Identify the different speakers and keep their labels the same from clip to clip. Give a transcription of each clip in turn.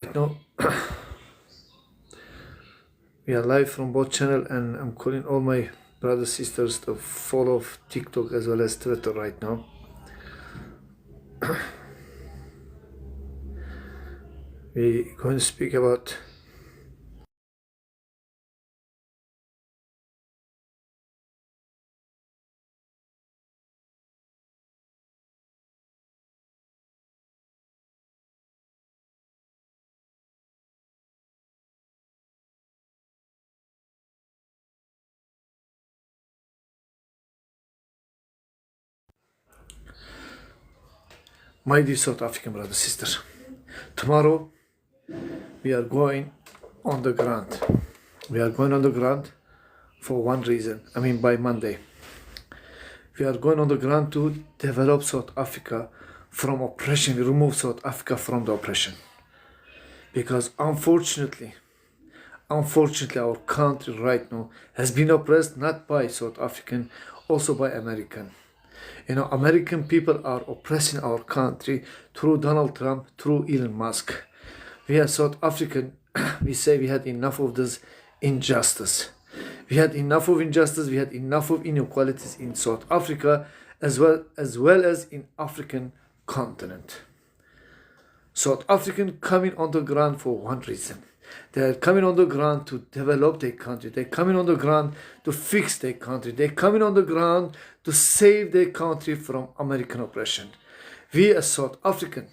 Speaker 1: No, we are live from both channel, and I'm calling all my brothers sisters to follow TikTok as well as Twitter right now. We're going to speak about my dear South African brothers sisters. Tomorrow we are going on the ground. We are going on the ground for one reason. By Monday. We are going on the ground to develop South Africa from oppression, remove South Africa from the oppression. Because unfortunately, our country right now has been oppressed not by South African, also by American. American people are oppressing our country through Donald Trump, through Elon Musk. We as South African, we say we had enough of this injustice. We had enough of injustice, we had enough of inequalities in South Africa as well as in African continent. South African coming on the ground for one reason. They are coming on the ground to develop their country. They're coming on the ground to fix their country. They're coming on the ground to save their country from American oppression. We as South African,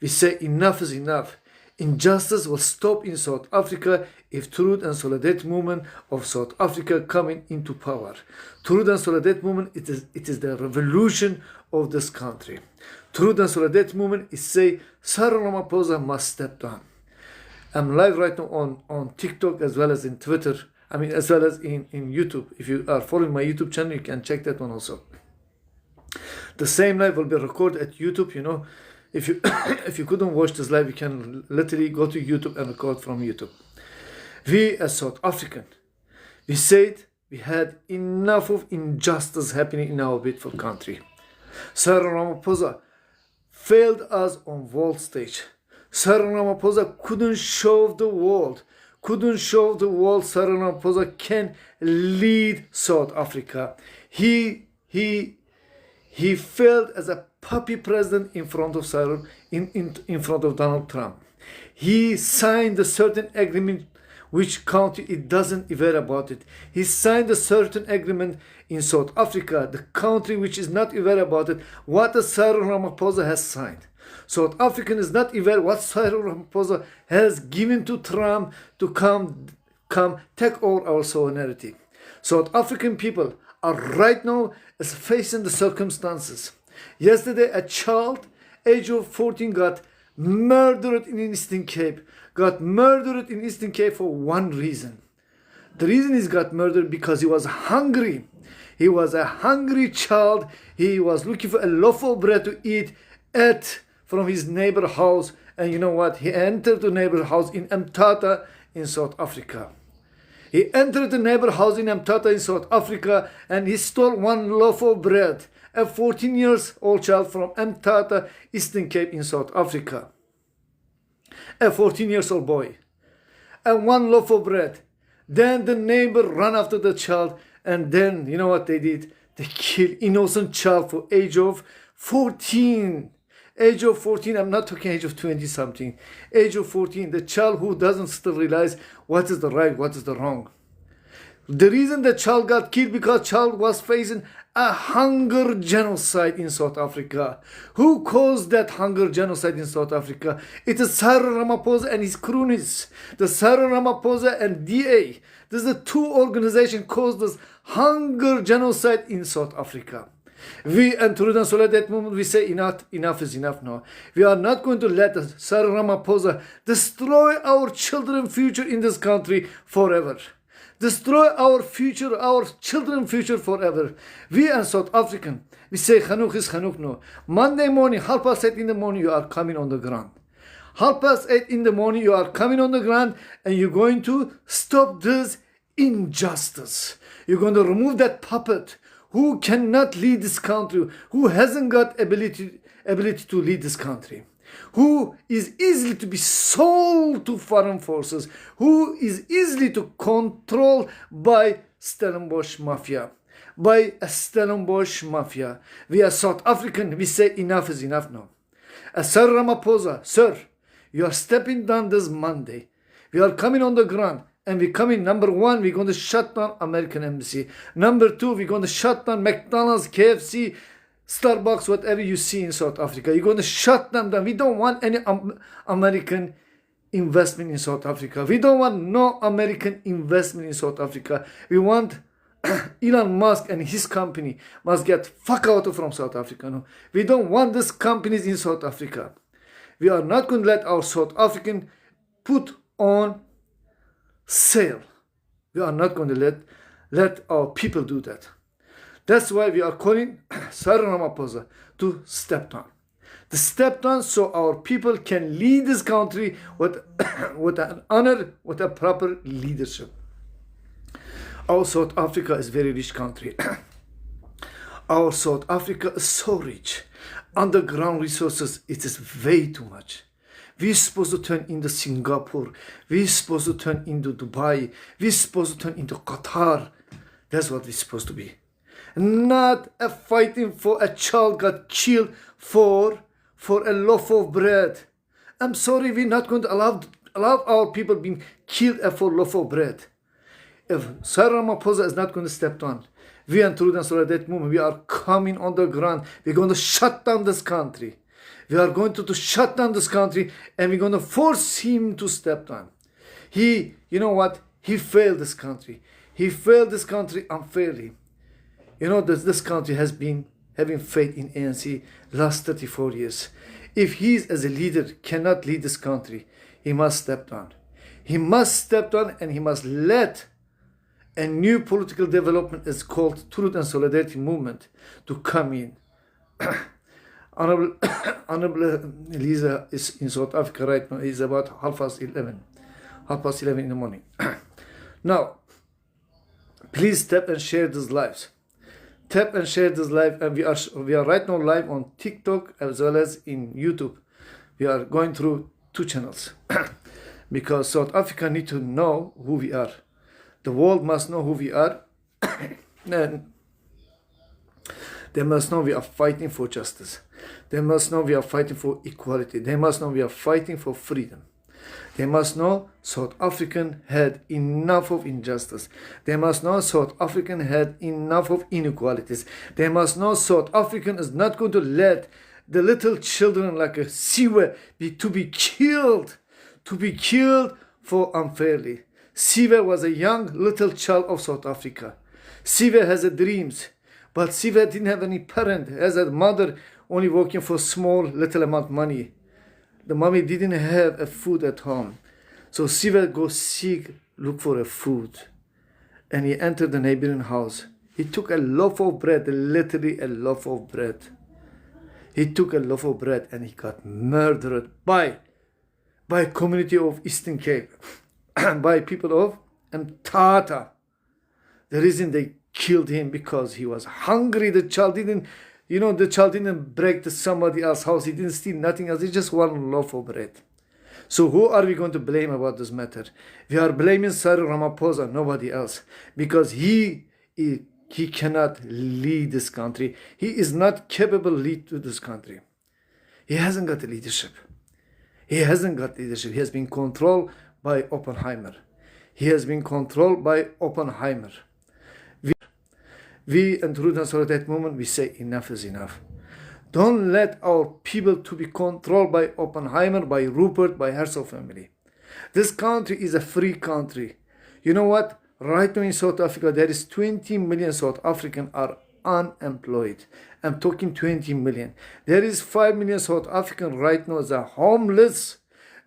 Speaker 1: we say enough is enough. Injustice will stop in South Africa if Truth and Solidarity movement of South Africa coming into power. Truth and Solidarity movement, it is the revolution of this country. Truth and Solidarity movement is say Cyril Ramaphosa must step down. I'm live right now on TikTok as well as in Twitter. As well as in YouTube. If you are following my YouTube channel, you can check that one also. The same live will be recorded at YouTube. If you if you couldn't watch this live, you can literally go to YouTube and record from YouTube. We as South African, we said we had enough of injustice happening in our beautiful country. Cyril Ramaphosa failed us on world stage. Cyril Ramaphosa couldn't show the world Cyril Ramaphosa can lead South Africa. He failed as a puppy president in front of Cyril, in front of Donald Trump. He signed a certain agreement which country it doesn't aware about it. He signed a certain agreement in South Africa, the country which is not aware about it, what Cyril Ramaphosa has signed. South African is not aware what Cyril Ramaphosa has given to Trump to come take over our sovereignty. South African people are right now is facing the circumstances. Yesterday, a child, age of 14, got murdered in Eastern Cape. Got murdered in Eastern Cape for one reason. The reason he got murdered because he was hungry. He was a hungry child. He was looking for a loaf of bread to eat from his neighbor house. And you know what? He entered the neighbor house in Mthatha in South Africa. He entered the neighbor house in Mthatha in South Africa and he stole one loaf of bread. A 14-year-old child from Mthatha, Eastern Cape in South Africa. A 14-year-old boy. And one loaf of bread. Then the neighbor ran after the child and then, you know what they did? They killed innocent child for age of 14. Age of 14, I'm not talking age of 20 something. Age of 14, the child who doesn't still realize what is the right, what is the wrong. The reason the child got killed because child was facing a hunger genocide in South Africa. Who caused that hunger genocide in South Africa? It is Cyril Ramaphosa and his cronies. The Cyril Ramaphosa and DA. This is the two organizations caused this hunger genocide in South Africa. We and Truth and Solidarity movement, we say enough is enough now. We are not going to let Cyril Ramaphosa destroy our children's future in this country forever. Destroy our future, our children's future forever. We and South African, we say Hanuk is Hanuk now. Monday morning, 8:30 in the morning, you are coming on the ground. 8:30 in the morning, you are coming on the ground and you're going to stop this injustice. You're going to remove that puppet who cannot lead this country, who hasn't got ability to lead this country. who is easily to be sold to foreign forces, who is easily to control by Stellenbosch Mafia. By a Stellenbosch Mafia. We are South African, we say enough is enough now. Sir Ramaphosa, sir, you are stepping down this Monday. We are coming on the ground. And we're coming, number one, we're going to shut down American embassy. Number two, we're going to shut down McDonald's, KFC, Starbucks, whatever you see in South Africa. You're going to shut them down. We don't want any American investment in South Africa. We don't want no American investment in South Africa. We want Elon Musk and his company must get fuck out from South Africa. No, we don't want these companies in South Africa. We are not going to let our South African put on sale. We are not going to let our people do that. That's why we are calling Cyril Ramaphosa to step down. To step down so our people can lead this country with, with an honor, with a proper leadership. Our South Africa is a very rich country. Our South Africa is so rich. Underground resources, it is way too much. We're supposed to turn into Singapore. We're supposed to turn into Dubai. We're supposed to turn into Qatar. That's what we're supposed to be. Not a fighting for a child got killed for a loaf of bread. I'm sorry, we're not going to allow our people being killed for a loaf of bread. If Cyril Ramaphosa is not going to step down, we and Truth and Solidarity Movement, we are coming on the ground. We're going to shut down this country. We are going to shut down this country and we're going to force him to step down. You know what? He failed this country. He failed this country unfairly. You know that this country has been having faith in ANC last 34 years. If he as a leader cannot lead this country, he must step down. He must step down and he must let a new political development is called Truth and Solidarity Movement to come in. Honorable Elisa is in South Africa right now. It's about 11:30 in the morning. Now, please tap and share these lives. Tap and share this live, and we are right now live on TikTok as well as in YouTube. We are going through 2 channels because South Africa need to know who we are. The world must know who we are, and they must know we are fighting for justice. They must know we are fighting for equality. They must know we are fighting for freedom. They must know South African had enough of injustice. They must know South African had enough of inequalities. They must know South African is not going to let the little children like a Siwe be killed for unfairly. Siwe was a young little child of South Africa. Siwe has a dreams, but Siwe didn't have any parent. Has a mother only working for small little amount of money. The mommy didn't have a food at home. So Siwe go look for a food. And he entered the neighboring house. He took a loaf of bread, literally a loaf of bread. He took a loaf of bread and he got murdered by community of Eastern Cape, by people of Mthatha. The reason they killed him because he was hungry. The child didn't break to somebody else's house. He didn't steal nothing else. He just one loaf of bread. So who are we going to blame about this matter? We are blaming Cyril Ramaphosa, nobody else. Because he cannot lead this country. He is not capable to lead to this country. He hasn't got the leadership. He hasn't got leadership. He has been controlled by Oppenheimer. He has been controlled by Oppenheimer. We and Truth and Solidarity Movement, we say enough is enough. Don't let our people to be controlled by Oppenheimer, by Rupert, by Herzog family. This country is a free country. You know what? Right now in South Africa, there is 20 million South Africans are unemployed. I'm talking 20 million. There is 5 million South Africans right now as are homeless.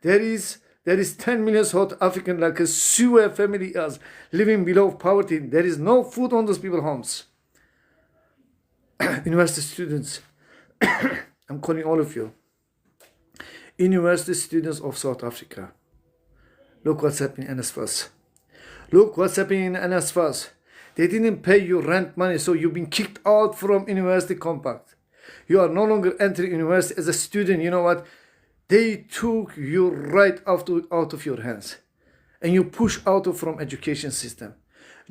Speaker 1: There is 10 million South Africans like a Siwe family is living below poverty. There is no food on those people's homes. University students, I'm calling all of you. University students of South Africa. Look what's happening in NSFAS. Look what's happening in NSFAS. They didn't pay you rent money, so you've been kicked out from University Compact. You are no longer entering university as a student. You know what? They took your right out of your hands, and you push out from education system.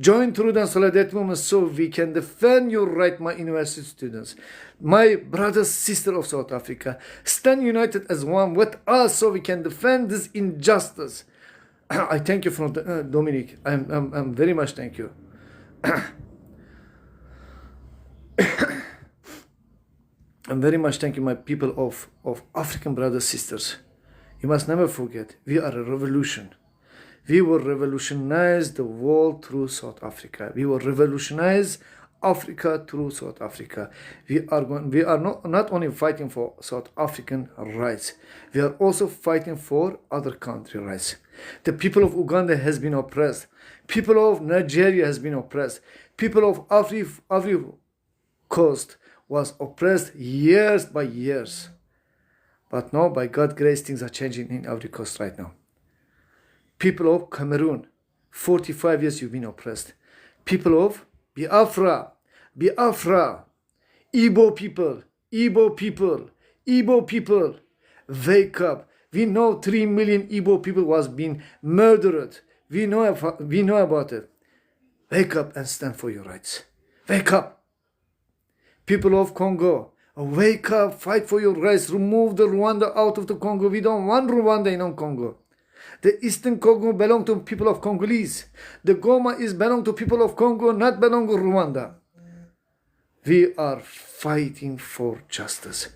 Speaker 1: Join Truth and Solidarity movement so we can defend your right, my university students, my brothers, sisters of South Africa. Stand united as one with us so we can defend this injustice. I thank you from Dominic. I'm very much thank you. I'm very much thanking my people of African brothers, sisters. You must never forget, we are a revolution. We will revolutionize the world through South Africa. We will revolutionize Africa through South Africa. We are not only fighting for South African rights, we are also fighting for other country rights. The people of Uganda has been oppressed. People of Nigeria has been oppressed. People of Ivory Coast was oppressed years by years. But now, by God's grace, things are changing in Ivory Coast right now. People of Cameroon, 45 years you've been oppressed. People of Biafra, Igbo people, wake up. We know 3 million Igbo people was being murdered. We know about it. Wake up and stand for your rights. Wake up. People of Congo, wake up, fight for your rights. Remove the Rwanda out of the Congo. We don't want Rwanda in Congo. The Eastern Congo belong to people of Congolese. The Goma is belong to people of Congo, not belong to Rwanda. We are fighting for justice.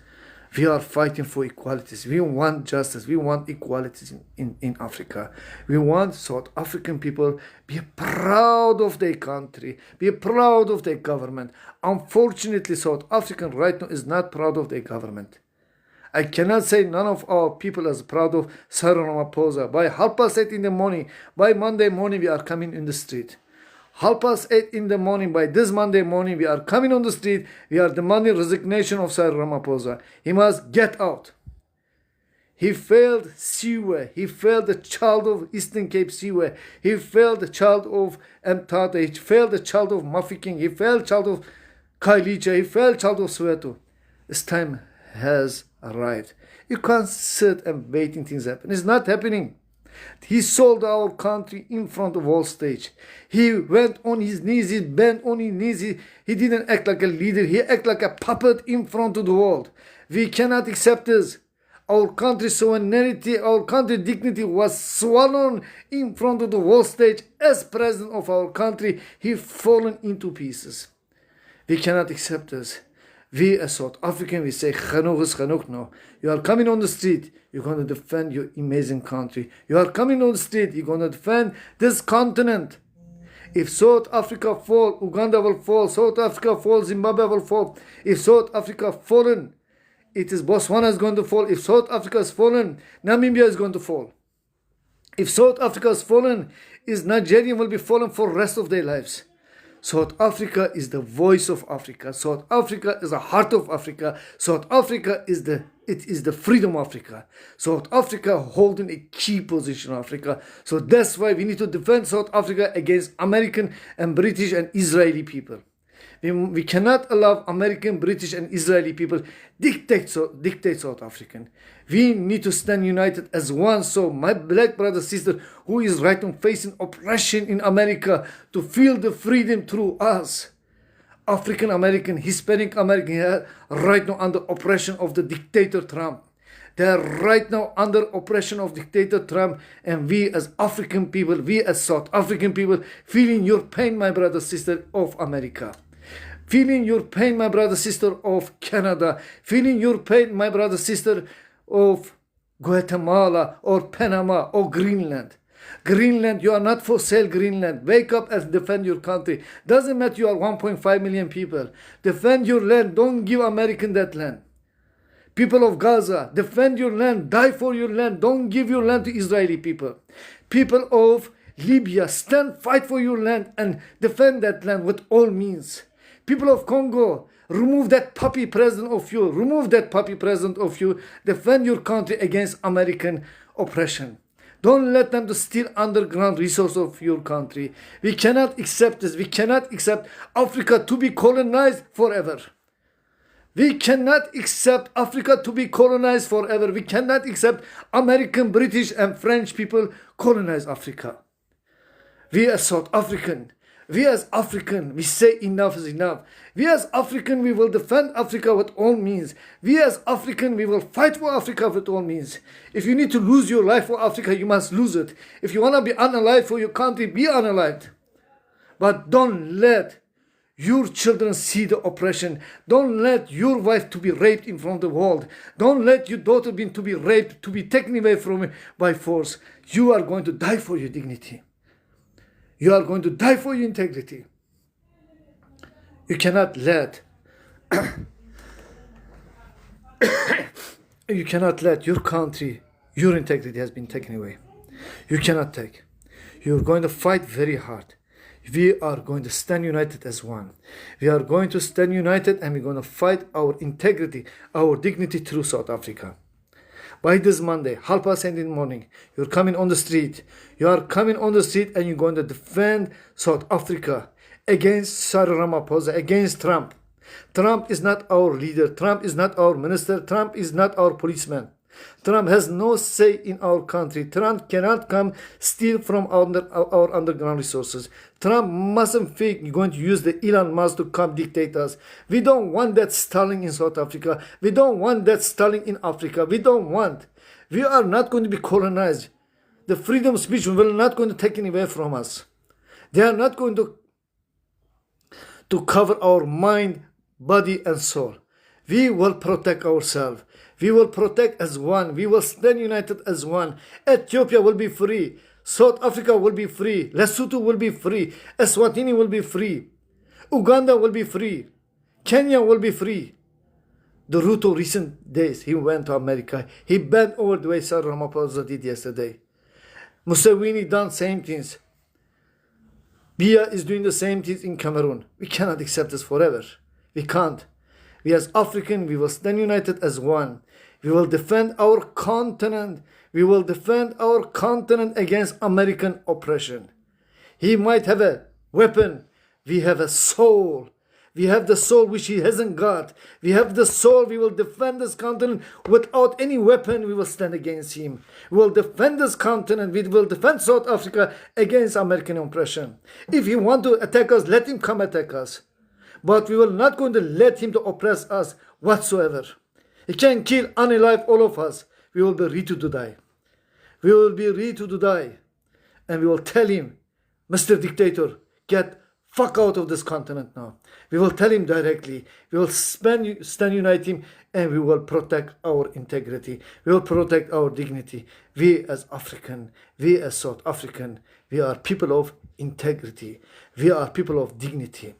Speaker 1: We are fighting for equalities. We want justice. We want equalities in Africa. We want South African people be proud of their country, be proud of their government. Unfortunately, South African right now is not proud of their government. I cannot say none of our people is proud of Cyril Ramaphosa. By 8:30 in the morning, by Monday morning, we are coming in the street. 8:30 in the morning, by this Monday morning, we are coming on the street. We are demanding resignation of Cyril Ramaphosa. He must get out. He failed Siwe. He failed the child of Eastern Cape Siwe. He failed the child of Mtata. He failed the child of Mafikeng. He failed the child of Kailicha. He failed the child of Soweto. This time has arrived. You can't sit and waiting things happen. It's not happening. He sold our country in front of all stage. He went on his knees, he bent on his knees. He didn't act like a leader. He acted like a puppet in front of the world. We cannot accept this. Our country's sovereignty, our country dignity was swallowed in front of the world stage. As president of our country, he fallen into pieces. We cannot accept this. We as South African, we say, genoeg is genoeg now. You are coming on the street, you're going to defend your amazing country. You are coming on the street, you're going to defend this continent. If South Africa fall, Uganda will fall. South Africa fall, Zimbabwe will fall. If South Africa fallen, it is Botswana is going to fall. If South Africa is fallen, Namibia is going to fall. If South Africa is fallen, is Nigeria will be fallen for the rest of their lives. South Africa is the voice of Africa. South Africa is the heart of Africa. South Africa is the freedom of Africa. South Africa holding a key position in Africa. So that's why we need to defend South Africa against American and British and Israeli people. We cannot allow American, British and Israeli people dictate South African. We need to stand united as one. So my black brother, sister, who is right now facing oppression in America, to feel the freedom through us. African American, Hispanic American, are right now under oppression of the dictator Trump. They are right now under oppression of dictator Trump, and we as African people, we as South African people, feeling your pain, my brother, sister of America. Feeling your pain, my brother, sister of Canada. Feeling your pain, my brother, sister of Guatemala or Panama or Greenland. Greenland, you are not for sale, Greenland. Wake up and defend your country. Doesn't matter you are 1.5 million people. Defend your land. Don't give American that land. People of Gaza, defend your land. Die for your land. Don't give your land to Israeli people. People of Libya, stand, fight for your land and defend that land with all means. People of Congo, remove that puppy president of you. Remove that puppy president of you. Defend your country against American oppression. Don't let them to steal underground resources of your country. We cannot accept this. We cannot accept Africa to be colonized forever. We cannot accept Africa to be colonized forever. We cannot accept American, British, and French people colonize Africa. We as South African, we say enough is enough. We as African, we will defend Africa with all means. We as African, we will fight for Africa with all means. If you need to lose your life for Africa, you must lose it. If you want to be unalived for your country, be unalived. But don't let your children see the oppression. Don't let your wife to be raped in front of the world. Don't let your daughter to be raped, to be taken away from you by force. You are going to die for your dignity. You are going to die for your integrity. You cannot let you cannot let your country, your integrity has been taken away. You cannot take. You're going to fight very hard. We are going to stand united as one. We are going to stand united and we're going to fight our integrity, our dignity through South Africa. By this Monday, 8:30 in the morning, you're coming on the street. You are coming on the street and you're going to defend South Africa against Cyril Ramaphosa, against Trump. Trump is not our leader. Trump is not our minister. Trump is not our policeman. Trump has no say in our country. Trump cannot come steal from our underground resources. Trump mustn't think you're going to use the Elon Musk to come dictate us. We don't want that Stalin in South Africa. We don't want that Stalin in Africa. We don't want. We are not going to be colonized. The freedom of speech will not going to take it away from us. They are not going to cover our mind, body, and soul. We will protect ourselves. We will protect as one. We will stand united as one. Ethiopia will be free. South Africa will be free. Lesotho will be free. Eswatini will be free. Uganda will be free. Kenya will be free. The Ruto recent days, he went to America. He bent over the way Cyril Ramaphosa did yesterday. Museveni done same things. Biya is doing the same things in Cameroon. We cannot accept this forever. We can't. We as African, we will stand united as one. We will defend our continent. We will defend our continent against American oppression. He might have a weapon. We have a soul. We have the soul which he hasn't got. We have the soul. We will defend this continent without any weapon. We will stand against him. We will defend this continent. We will defend South Africa against American oppression. If he want to attack us, let him come attack us. But we will not going to let him to oppress us whatsoever. He can kill unalive all of us. We will be ready to die. We will be ready to die. And we will tell him, Mr. Dictator, get fuck out of this continent now. We will tell him directly. We will stand united him and we will protect our integrity. We will protect our dignity. We as African, we as South African, we are people of integrity. We are people of dignity.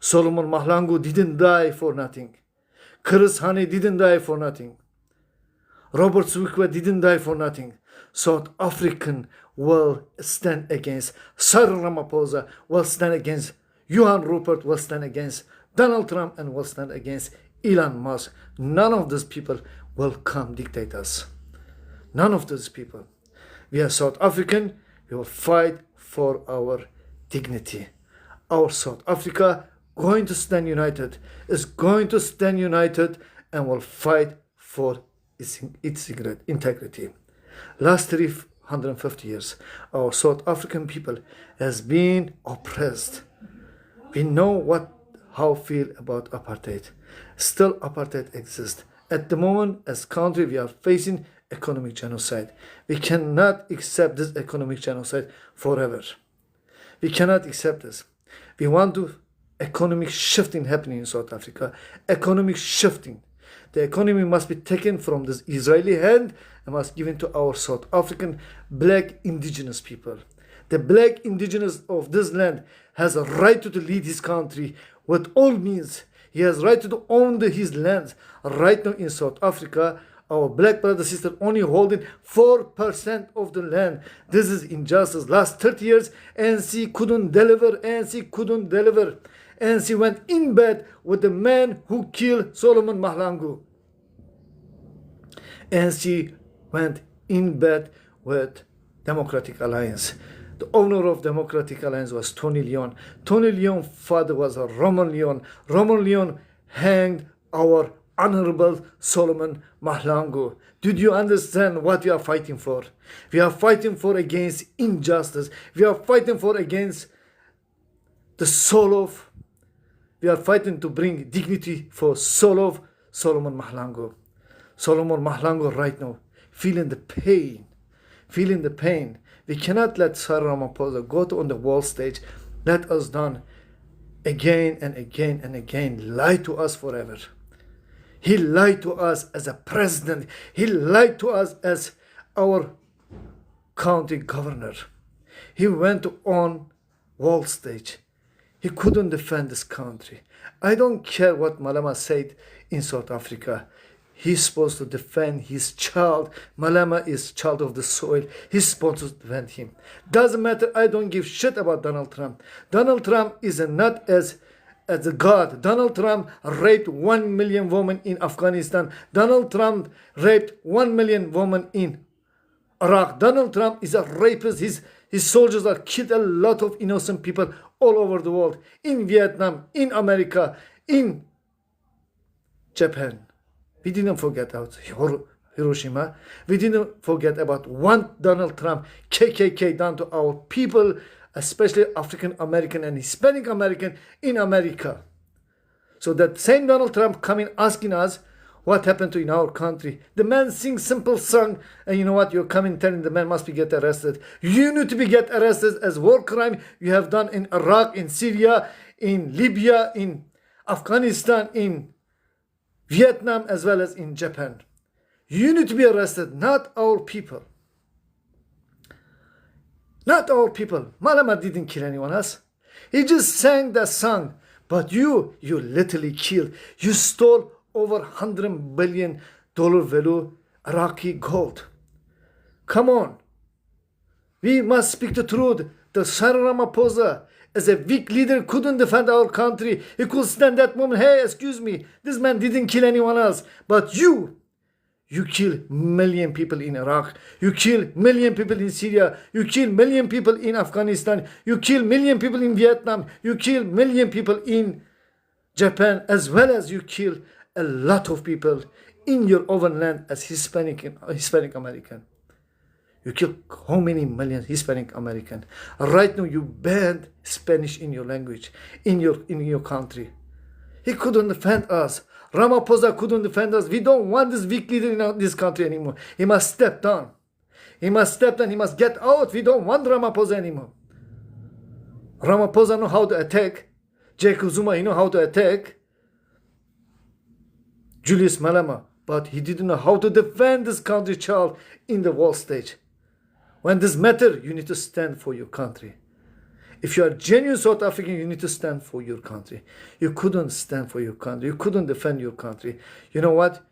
Speaker 1: Solomon Mahlangu didn't die for nothing. Chris Hani didn't die for nothing. Robert Zwikwe didn't die for nothing. South African will stand against Cyril Ramaphosa, will stand against Johan Rupert, will stand against Donald Trump, and will stand against Elon Musk. None of these people will come dictate us. None of these people. We are South African. We will fight for our dignity. Our South Africa going to stand united, is going to stand united and will fight for its integrity. Last 350 years, our South African people has been oppressed. We know how feel about apartheid. Still apartheid exists. At the moment, as country, we are facing economic genocide. We cannot accept this economic genocide forever. We cannot accept this. We want to economic shifting happening in South Africa. Economic shifting. The economy must be taken from this Israeli hand and must be given to our South African black indigenous people. The black indigenous of this land has a right to lead his country with all means. He has right to own his lands. Right now in South Africa, our black brother sister only holding 4% of the land. This is injustice. Last 30 years, ANC couldn't deliver. ANC couldn't deliver. ANC went in bed with the man who killed Solomon Mahlangu. ANC went in bed with Democratic Alliance. The owner of Democratic Alliance was Tony Leon. Tony Leon's father was Roman Leon. Roman Leon hanged our honorable Solomon Mahlangu. Did you understand what we are fighting for? We are fighting for against injustice. We are fighting for against the soul of. We are fighting to bring dignity for soul of Solomon Mahlangu. Solomon Mahlangu right now feeling the pain. Feeling the pain. We cannot let Cyril Ramaphosa go to on the world stage, let us down again and again and again, lie to us forever. He lied to us as a president. He lied to us as our county governor. He went on world stage. He couldn't defend this country. I don't care what Malema said in South Africa. He's supposed to defend his child. Malema is child of the soil. He's supposed to defend him. Doesn't matter. I don't give shit about Donald Trump. Donald Trump is not as a god. Donald Trump raped 1 million women in Afghanistan. Donald Trump raped 1 million women in Iraq. Donald Trump is a rapist. His soldiers are killed a lot of innocent people all over the world. In Vietnam, in America, in Japan. We didn't forget about Hiroshima. We didn't forget about one Donald Trump, KKK done to our people, especially African American and Hispanic American in America. So that same Donald Trump coming asking us what happened to in our country. The man sings simple song, and you know what? You're coming telling the man must be get arrested. You need to be get arrested as war crime you have done in Iraq, in Syria, in Libya, in Afghanistan, in Vietnam, as well as in Japan. You need to be arrested, not our people. Not our people. Malema didn't kill anyone else. He just sang that song. But you literally killed. You stole over $100 billion value Iraqi gold. Come on. We must speak the truth. The Cyril Ramaphosa, as a weak leader, couldn't defend our country. He could stand that moment. Hey, excuse me. This man didn't kill anyone else. But you kill million people in Iraq. You kill million people in Syria. You kill million people in Afghanistan. You kill million people in Vietnam. You kill million people in Japan, as well as you kill a lot of people in your own land as Hispanic American. You kill how many millions Hispanic American? Right now you banned Spanish in your language, in your country. He couldn't defend us. Ramaphosa couldn't defend us. We don't want this weak leader in this country anymore. He must step down. He must step down. He must get out. We don't want Ramaphosa anymore. Ramaphosa know how to attack. Jacob Zuma, he know how to attack Julius Malema. But he didn't know how to defend this country child in the world stage. When this matter, you need to stand for your country. If you are genuine South African, you need to stand for your country. You couldn't stand for your country. You couldn't defend your country. You know what?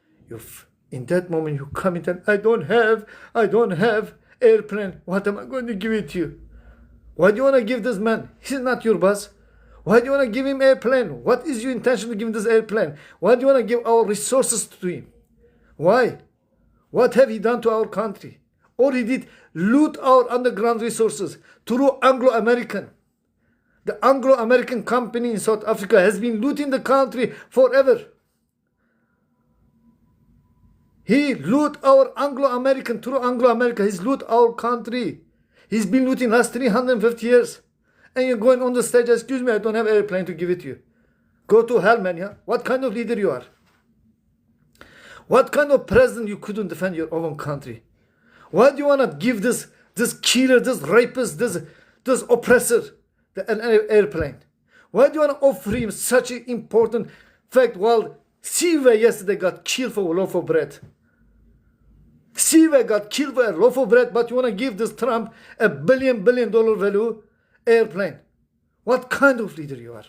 Speaker 1: In that moment, you come in and I don't have airplane. What am I going to give it to you? Why do you want to give this man? He's not your boss. Why do you want to give him airplane? What is your intention to give him this airplane? Why do you want to give our resources to him? Why? What have he done to our country? All he did, loot our underground resources through Anglo-American. The Anglo-American company in South Africa has been looting the country forever. He loot our Anglo-American, through Anglo-America. He's loot our country. He's been looting last 350 years. And you're going on the stage, excuse me, I don't have airplane to give it to you. Go to hell, man, yeah? What kind of leader you are? What kind of president you couldn't defend your own country? Why do you want to give this killer, this rapist, this oppressor an airplane? Why do you want to offer him such an important fact while Siwe yesterday got killed for a loaf of bread? Siwe got killed for a loaf of bread, but you want to give this Trump a billion dollar value airplane? What kind of leader you are?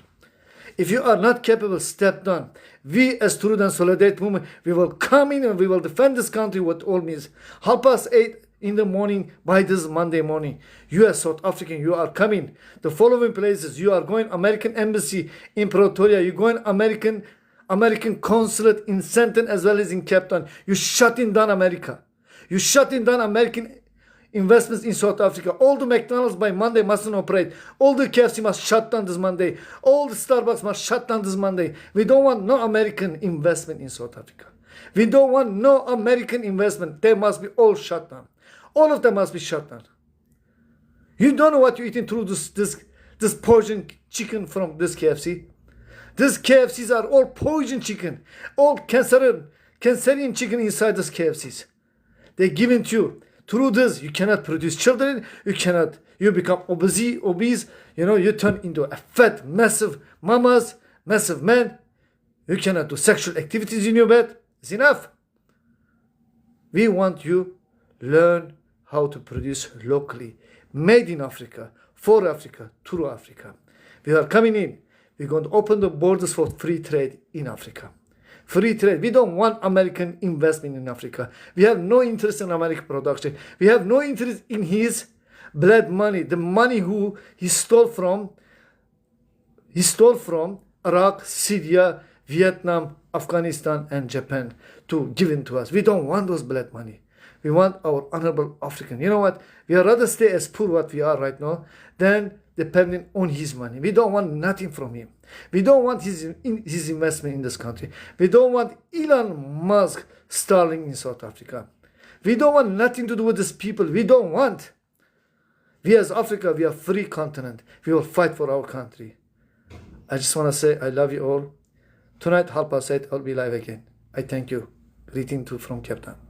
Speaker 1: If you are not capable, step down. We as Truth and Solidarity Movement, we will come in and we will defend this country with all means. 8:30 in the morning by this Monday morning. You as South African, you are coming. The following places, you are going American Embassy in Pretoria. You're going American Consulate in Sandton as well as in Cape Town. You're shutting down America. You're shutting down American investments in South Africa. All the McDonald's by Monday mustn't operate. All the KFC must shut down this Monday. All the Starbucks must shut down this Monday. We don't want no American investment in South Africa. We don't want no American investment. They must be all shut down. All of them must be shut down. You don't know what you're eating through this poison chicken from this KFC. These KFCs are all poison chicken. All cancerian chicken inside these KFCs. They're given to you. Through this, you cannot produce children. You become obese. You turn into a fat, massive mamas, massive men. You cannot do sexual activities in your bed. It's enough. We want you learn how to produce locally, made in Africa, for Africa, through Africa. We are coming in. We're going to open the borders for free trade in Africa. Free trade. We don't want American investment in Africa. We have no interest in American production. We have no interest in his blood money, the money who he stole from Iraq, Syria, Vietnam, Afghanistan, and Japan to give it to us. We don't want those blood money. We want our honorable African. You know what? We would rather stay as poor what we are right now than depending on his money. We don't want nothing from him. We don't want his investment in this country. We don't want Elon Musk starting in South Africa. We don't want nothing to do with these people. We don't want. We as Africa, we are a free continent. We will fight for our country. I just want to say I love you all. Tonight, 8:30, I'll be live again. I thank you. Greeting from Cape Town.